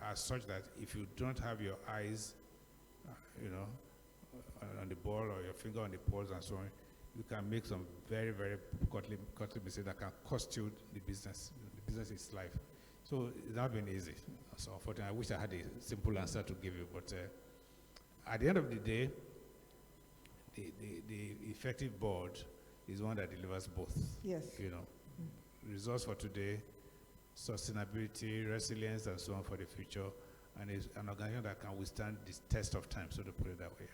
are such that if you don't have your eyes, on the ball or your finger on the pulse and so on, you can make some very, very costly mistakes that can cost you the business. The business is life. So it's not been easy. So unfortunately, I wish I had a simple answer to give you, but at the end of the day, the effective board is one that delivers both. Yes. Results for today, sustainability, resilience, and so on for the future, and is an organization that can withstand this test of time, so to put it that way.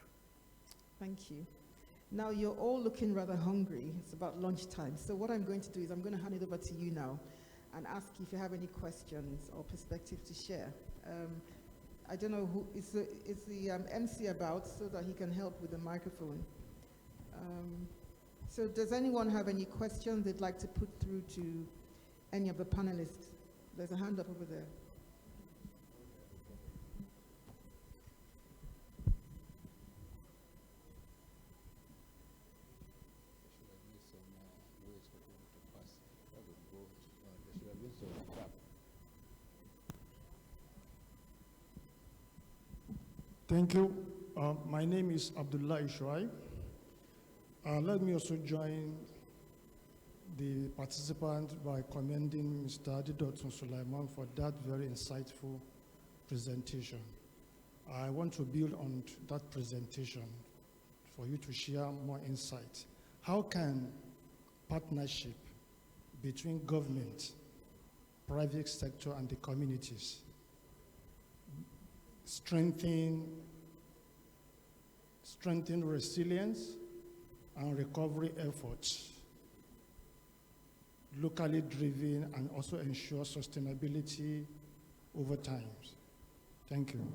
Thank you. Now you're all looking rather hungry. It's about lunchtime. So what I'm going to do is I'm going to hand it over to you now and ask if you have any questions or perspective to share. I don't know who is the MC about so that he can help with the microphone. So does anyone have any questions they'd like to put through to any of the panelists? There's a hand up over there. Thank you. My name is Abdullah Ishrai. Let me also join the participants by commending Mr. Adidotun Sulaiman for that very insightful presentation. I want to build on that presentation for you to share more insight. How can partnership between government, private sector, and the communities strengthen resilience and recovery efforts, locally driven, and also ensure sustainability over time? Thank you.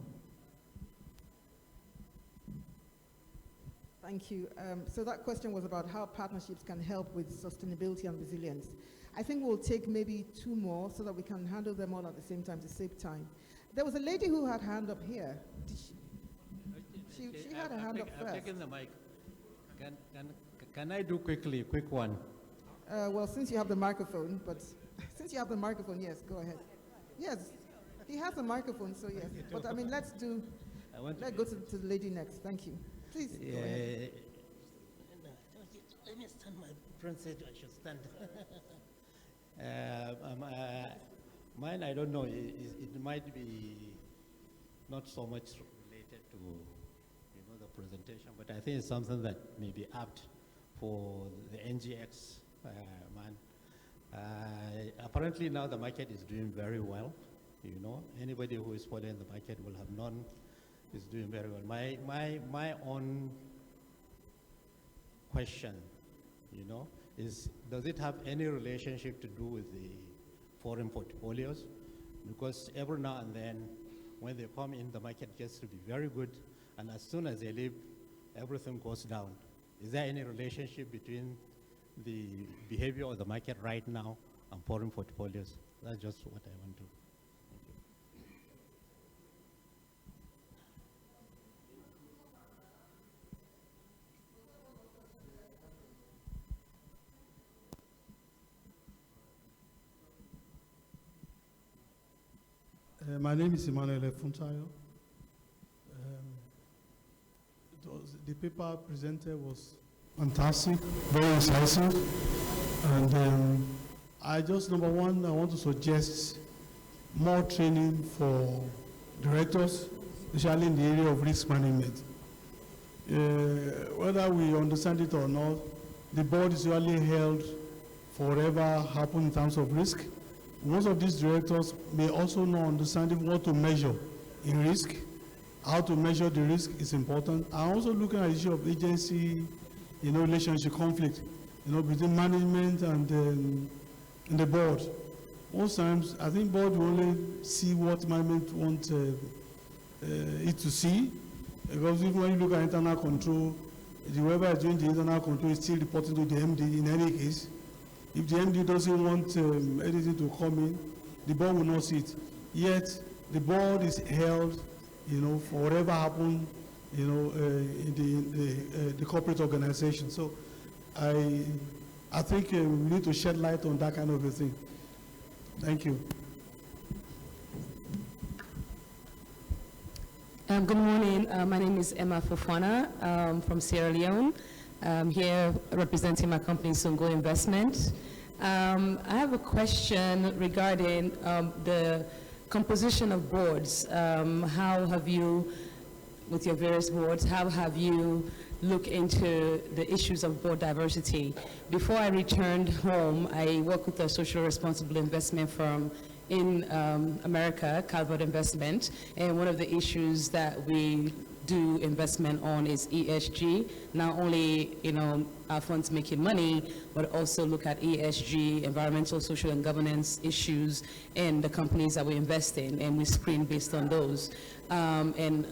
Thank you. So that question was about how partnerships can help with sustainability and resilience. I think we'll take maybe two more so that we can handle them all at the same time to save time. There was a lady who had hand up here. She had a hand up first. I've taken the mic. Can I do quickly, a quick one? Well, since you have the microphone, yes, go ahead. Yes, he has a microphone, so yes. But I mean, let's go to the lady next. Thank you. Please, go ahead. Let me stand. My friend said I should stand. Mine, I don't know. It might be not so much related to the presentation, but I think it's something that may be apt for the NGX man. Apparently now the market is doing very well. Anybody who is following the market will have known is doing very well. My own question, is does it have any relationship to do with the foreign portfolios? Because every now and then when they come in, the market gets to be very good, and as soon as they leave, everything goes down. Is there any relationship between the behavior of the market right now and foreign portfolios? That's just what I want to. My name is Emmanuel Funtayo. The paper presented was fantastic, very incisive, and number one, I want to suggest more training for directors, especially in the area of risk management. Whether we understand it or not, the board is usually held for whatever happened in terms of risk. Most of these directors may also not understand what to measure in risk. How to measure the risk is important. I'm also looking at the issue of agency, relationship conflict, between management and the board. Most times, I think board will only see what management wants it to see, because even when you look at internal control, whoever is doing the internal control is still reporting to the MD in any case. If the MD doesn't want anything to come in, the board will not see it. Yet, the board is held, for whatever happened, in the corporate organization. So, I think we need to shed light on that kind of a thing. Thank you. Good morning. My name is Emma Fofana from Sierra Leone. I'm here representing my company, Songo Investment. I have a question regarding the composition of boards. How have you with your various boards, how have you looked into the issues of board diversity? Before I returned home, I worked with a social responsible investment firm in America, Calvert Investment, and one of the issues that we do investment on is ESG. Not only, our funds making money, but also look at ESG, environmental, social, and governance issues in the companies that we invest in, and we screen based on those. And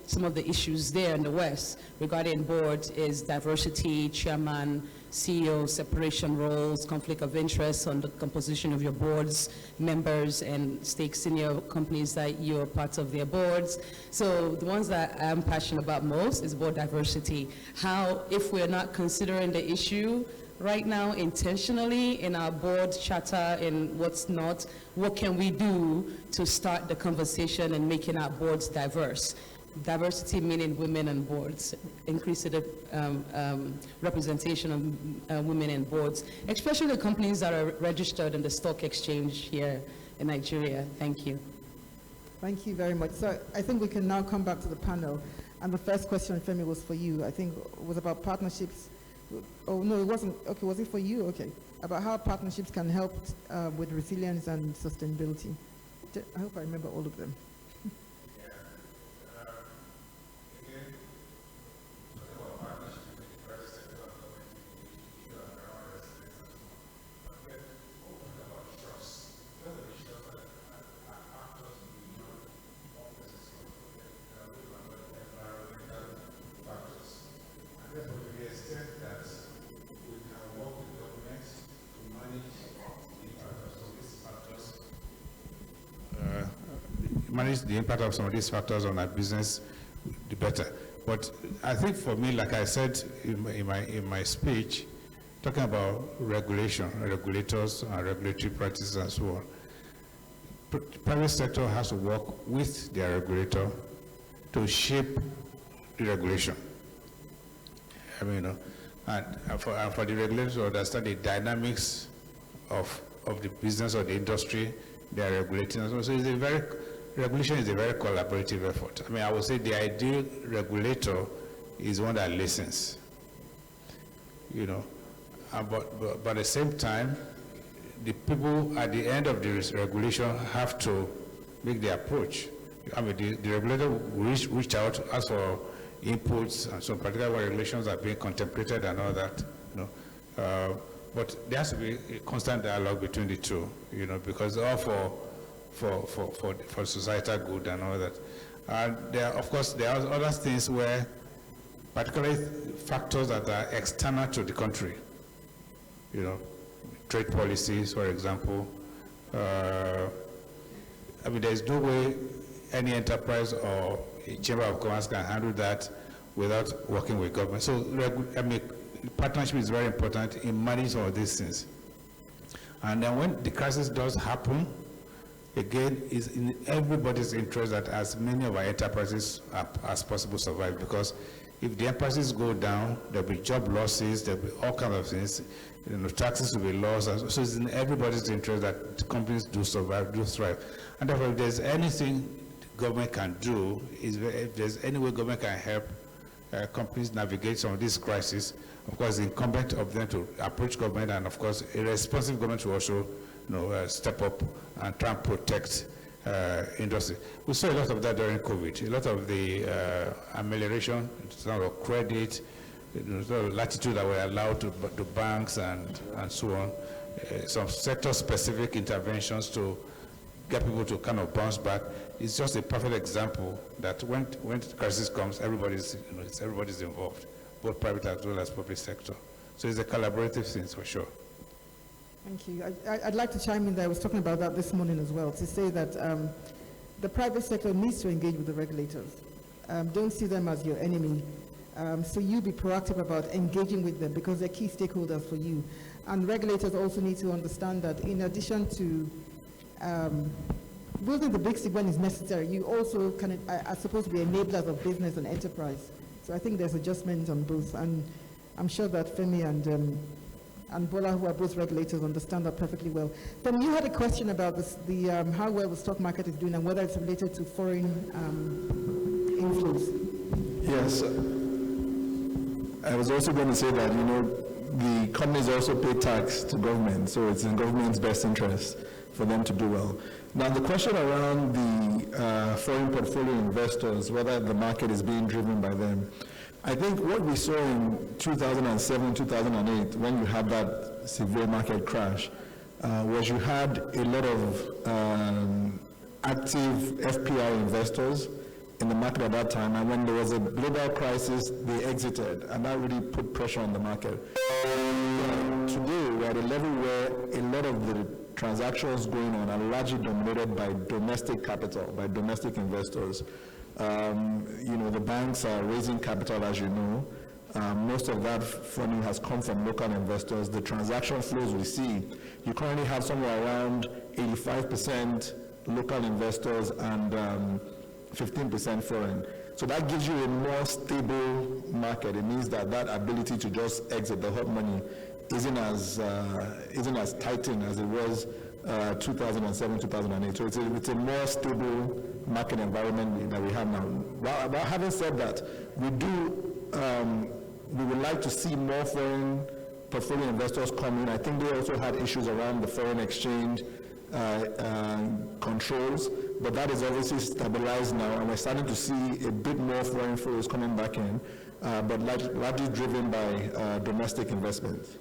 some of the issues there in the West regarding boards is diversity, chairman, CEO, separation roles, conflict of interest on the composition of your boards, members, and senior companies that you're part of their boards. So the ones that I'm passionate about most is board diversity. How, if we're not considering the issue right now intentionally in our board charter and what's not, what can we do to start the conversation and making our boards diverse? Diversity meaning women on boards, increasing the representation of women in boards, especially the companies that are registered in the stock exchange here in Nigeria. Thank you. Thank you very much. So I think we can now come back to the panel. And the first question, Femi, was for you. I think it was about partnerships. Oh, no, it wasn't. Okay, was it for you? Okay. About how partnerships can help with resilience and sustainability. I hope I remember all of them. Manage the impact of some of these factors on our business, the better. But I think for me, like I said in my speech, talking about regulation, regulators and regulatory practices and so on, private sector has to work with their regulator to shape the regulation. I mean, and for the regulator to understand the dynamics of the business or the industry they are regulating. So regulation is a very collaborative effort. I mean, I would say the ideal regulator is one that listens, but at the same time, the people at the end of the regulation have to make the approach. I mean, the regulator will reach out, ask for inputs, and so particularly when regulations are being contemplated and all that, but there has to be a constant dialogue between the two, because all for societal good and all that. Of course, there are other things where, particularly factors that are external to the country, trade policies, for example. I mean, there's no way any enterprise or a chamber of commerce can handle that without working with government. So, I mean, partnership is very important in managing some of these things. And then when the crisis does happen, again, it's in everybody's interest that as many of our enterprises as possible survive, because if the enterprises go down, there'll be job losses, there'll be all kinds of things, taxes will be lost. So it's in everybody's interest that companies do survive, do thrive. And therefore, if there's anything the government can do, if there's any way government can help companies navigate some of these crises, of course, it's incumbent of them to approach government, and of course, a responsive government to also step up and try and protect industry. We saw a lot of that during COVID. A lot of the amelioration in terms of credit, the latitude that were allowed to banks and so on, some sector-specific interventions to get people to kind of bounce back. It's just a perfect example that when the crisis comes, everybody's involved, both private as well as public sector. So it's a collaborative thing for sure. Thank you. I'd like to chime in there. I was talking about that this morning as well, to say that the private sector needs to engage with the regulators. Don't see them as your enemy. So you be proactive about engaging with them, because they're key stakeholders for you. And regulators also need to understand that in addition to building the big stick when it's necessary, you also are supposed to be enablers of business and enterprise. So I think there's adjustments on both. And I'm sure that Femi and Bola, who are both regulators, understand that perfectly well. Then you had a question about how well the stock market is doing and whether it's related to foreign inflows. Yes. I was also going to say that, the companies also pay tax to government, so it's in government's best interest for them to do well. Now, the question around the foreign portfolio investors, whether the market is being driven by them, I think what we saw in 2007, 2008, when you had that severe market crash, was you had a lot of active FPI investors in the market at that time, and when there was a global crisis, they exited, and that really put pressure on the market. Today, we're at a level where a lot of the transactions going on are largely dominated by domestic capital, by domestic investors. The banks are raising capital, as you know. Most of that funding has come from local investors. The transaction flows we see, you currently have somewhere around 85% local investors and 15% foreign. So that gives you a more stable market. It means that ability to just exit the hot money isn't as tightened as it was 2007, 2008. So it's a more stable market environment that we have now. But having said that, we would like to see more foreign portfolio investors come in. I think they also had issues around the foreign exchange controls, but that is obviously stabilized now, and we're starting to see a bit more foreign flows coming back in, but largely driven by domestic investments.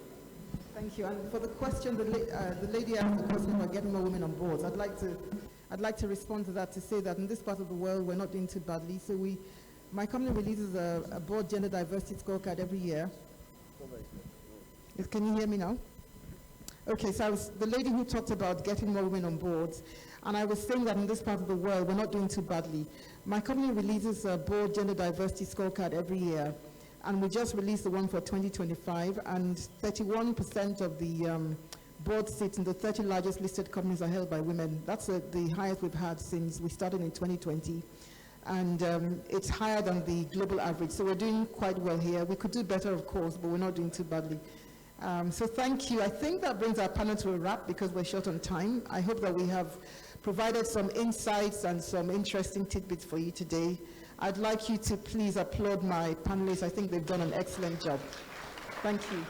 Thank you. And for the question, the lady asked the question about getting more women on boards. I'd like to respond to that, to say that in this part of the world, we're not doing too badly. So my company releases a board gender diversity scorecard every year. Can you hear me now? Okay, so I was the lady who talked about getting more women on boards, and I was saying that in this part of the world, we're not doing too badly. My company releases a board gender diversity scorecard every year, and we just released the one for 2025, and 31% of the board seats in the 30 largest listed companies are held by women. That's the highest we've had since we started in 2020, and it's higher than the global average, so we're doing quite well here. We could do better, of course, but we're not doing too badly. So thank you. I think that brings our panel to a wrap because we're short on time. I hope that we have provided some insights and some interesting tidbits for you today. I'd like you to please applaud my panelists. I think they've done an excellent job. Thank you.